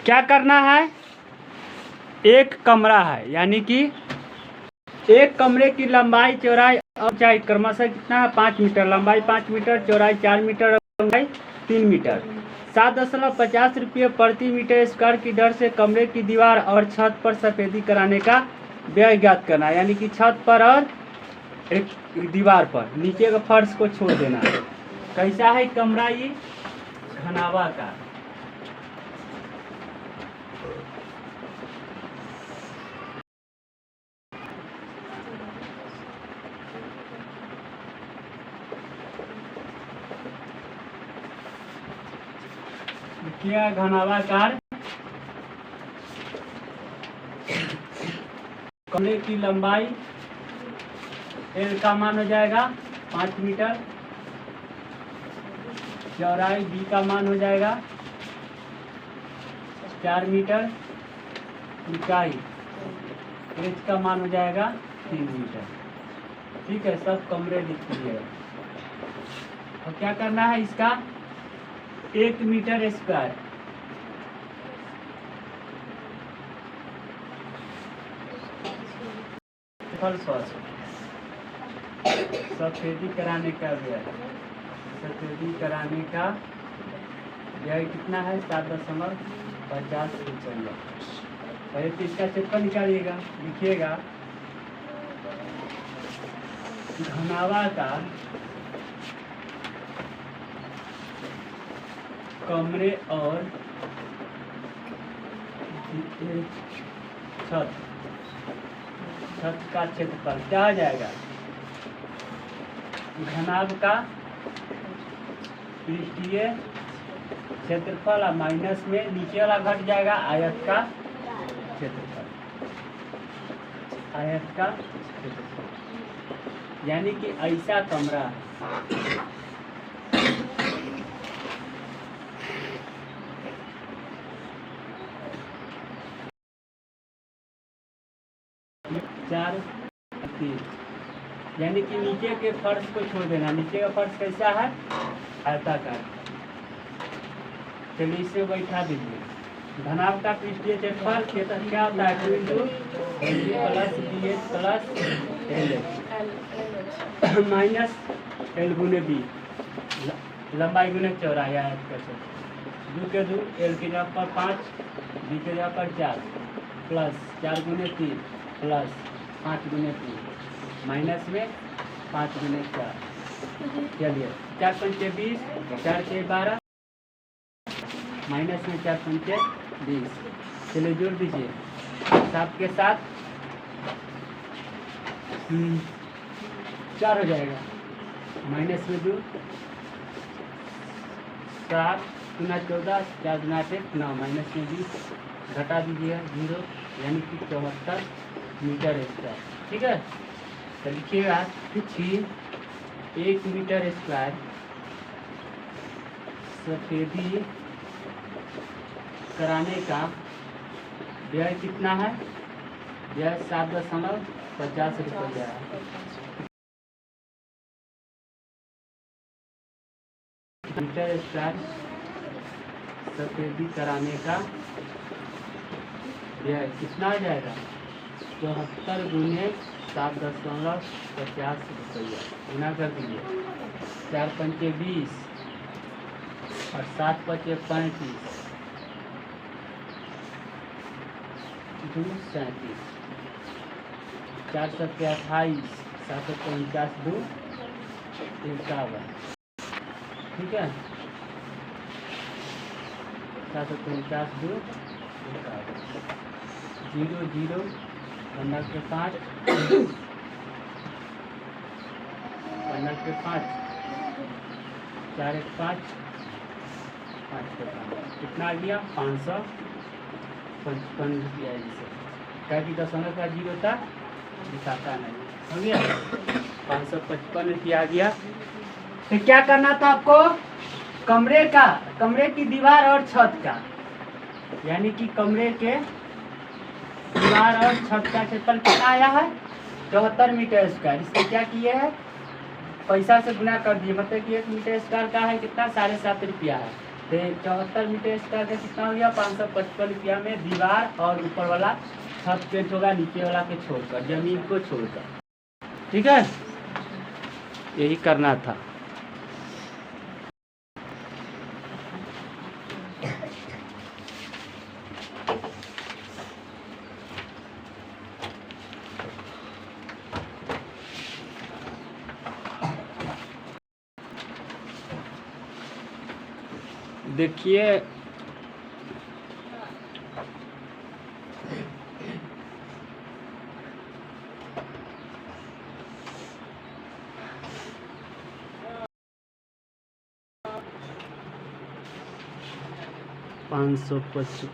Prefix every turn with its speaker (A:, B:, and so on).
A: क्या करना है, एक कमरा है, यानी कि एक कमरे की लंबाई चौड़ाई और ऊंचाई क्रमशः कितना है, 5 मीटर, लंबाई 5 मीटर, चौड़ाई 4 मीटर और ऊंचाई 3 मीटर। 7.50 रुपये प्रति मीटर स्क्वायर की दर से कमरे की दीवार और छत पर सफेदी कराने का व्यय ज्ञात करना, यानी कि छत पर और एक दीवार पर, नीचे का फर्श को छोड़ देना। कैसा है कमरा, ये घनावा का। क्या घनावाकार कमरे की लंबाई एल का मान हो जाएगा 5 मीटर, चौड़ाई बी का मान हो जाएगा 4 मीटर, ऊंचाई एच का मान हो जाएगा 3 मीटर। ठीक है, सब कमरे लिख लीजिएगा। और क्या करना है, इसका 1 मीटर स्क्वायर सफेदी कराने का व्यय, सफेदी कराने का व्यय कितना है, 7.50 रुपये। पहले तो इसका क्षेत्रफल निकालिएगा, लिखिएगा घनावा का कमरे और छत का क्षेत्रफल क्या हो जाएगा, घनाभ का पृष्ठीय क्षेत्रफल और माइनस में नीचे वाला घट जाएगा आयत का क्षेत्रफल, आयत का क्षेत्रफल। यानी कि ऐसा कमरा चार 3, यानी कि नीचे के फर्श को छोड़ देना। नीचे का फर्श कैसा है, आयताकार। चलिए इसे बैठा दीजिए। घनाभ का पृष्ठीय क्षेत्रफल क्या होता है, 2 × plus b h plus l h minus l गुने बी, लंबाई गुने चौड़ाई आयत का क्षेत्रफल। 2 के 2, एल की जगह पर 5, बी की जगह पर 4, प्लस 4 गुने 3 प्लस 5 गुने 3 माइनस में 5 गुने 4। चलिए 4 पंचे 20, 4 के 12 माइनस में 4 पंचे 20। चलिए जोड़ दीजिए 7 के 7 4 हो जाएगा, माइनस में 2 7 गुना 14, 4 गुना 8 9, माइनस में 20, घटा दीजिएगा 0, यानी कि 74 मीटर स्क्वायर। ठीक है, तो लिखिएगा कुछ 1 मीटर स्क्वायर सफेदी कराने का व्यय कितना है, व्यय 7.50 रुपये है। मीटर स्क्वायर सफेदी कराने का व्यय कितना आ जाएगा, 74 गुने 7.50 रुपया। गुना कर दीजिए, 4 पंचे 20 और 7 पंचे 35, 2 37, 4 सत्ते 28, 749 2 51। ठीक है, 749 2 51, 0 0 15 के 5 15 के 5 4 1 5 5 के 5 कितना आ गया, 555 रुपया। जिसे क्या कि दशमलव का 0 था, दिखाता नहीं, हो गया 555 रुपया आ गया। तो क्या करना था आपको, कमरे की दीवार और छत का, यानी कि कमरे के दीवार और छत का क्षेत्रफल कितना आया है, 74 मीटर स्क्वायर। इसको क्या किए हैं, पैसा से गुना कर दिए, मतलब कि 1 मीटर स्क्वायर का है कितना, 7.5 रुपया है। तो 74 मीटर स्क्वायर का कितना हो गया? 555 रुपया में दीवार और ऊपर वाला छत पेंट होगा, नीचे वाला के छोड़कर, जमीन को छोड़कर। ठीक है, यही करना था। देखिए